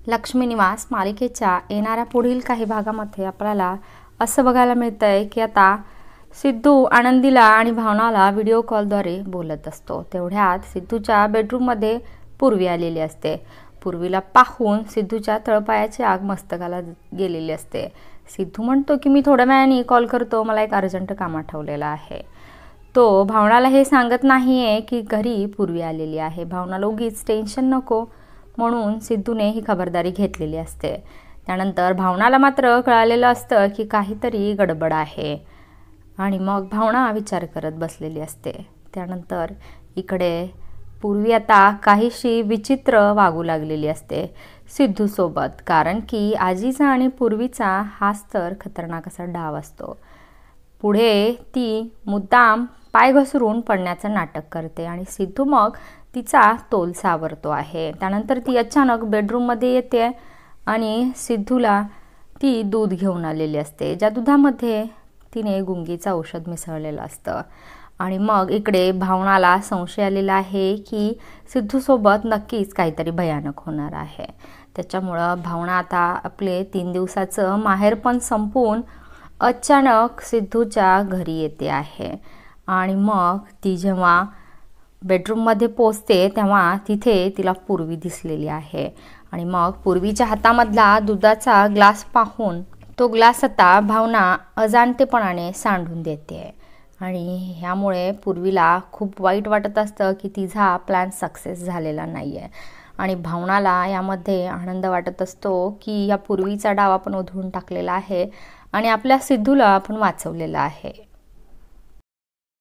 लक्ष्मी निवास मालिकेच्या येणाऱ्या पुढील काही भागामध्ये आपल्याला असं बघायला मिळतंय की आता सिद्धू आनंदीला आणि भावनाला व्हिडिओ कॉलद्वारे बोलत असतो। तेवढ्यात सिद्धूच्या बेडरूममध्ये पूर्वी आलेली असते। पूर्वीला पाहून सिद्धूच्या तळपायाची आग मस्तकाला गेलेली असते। सिद्धू म्हणतो की मी थोड्या वेळाने कॉल करतो, मला एक अर्जंट काम आठवलेलं आहे। तो भावनाला हे सांगत नाहीये की घरी पूर्वी आलेली आहे। भावनाला उगीच टेन्शन नको म्हणून सिद्धूने ही खबरदारी घेतलेली असते। त्यानंतर भावनाला मात्र कळालेलं असतं की काहीतरी गडबड आहे आणि मग भावना विचार करत बसलेली असते। त्यानंतर इकडे पूर्वी आता काहीशी विचित्र वागू लागलेली असते सिद्धू सोबत, कारण की आजीचा आणि पूर्वीचा हाच तर खतरनाक असा डाव असतो। पुढे ती मुद्दाम पाय घसरून पडण्याचं नाटक करते आणि सिद्धू मग तिचा तोल सावरतो आहे। त्यानंतर ती अचानक बेडरूममध्ये येते आणि सिद्धूला ती दूध घेऊन आलेली असते, ज्या दुधामध्ये तिने गुंगीचं औषध मिसळलेलं असतं। आणि मग इकडे भावनाला संशय आलेला आहे की सिद्धूसोबत नक्कीच काहीतरी भयानक होणार आहे। त्याच्यामुळं भावना आता आपले 3 दिवसाचं माहेरपण संपवून अचानक सिद्धूच्या घरी येते आहे आणि मग ती जेव्हा बेडरूममध्ये पोहोचते तेव्हा तिथे तिला पूर्वी दिसलेली आहे आणि मग पूर्वीच्या हातामधला दुधाचा ग्लास पाहून तो ग्लास आता भावना अजाणतेपणाने सांडून देते आणि ह्यामुळे पूर्वीला खूप वाईट वाटत असतं की तिचा प्लॅन सक्सेस झालेला नाही आहे आणि भावनाला यामध्ये आनंद वाटत असतो की या पूर्वीचा डाव आपण उधळून टाकलेला आहे आणि आपल्या सिद्धूला आपण वाचवलेलं आहे।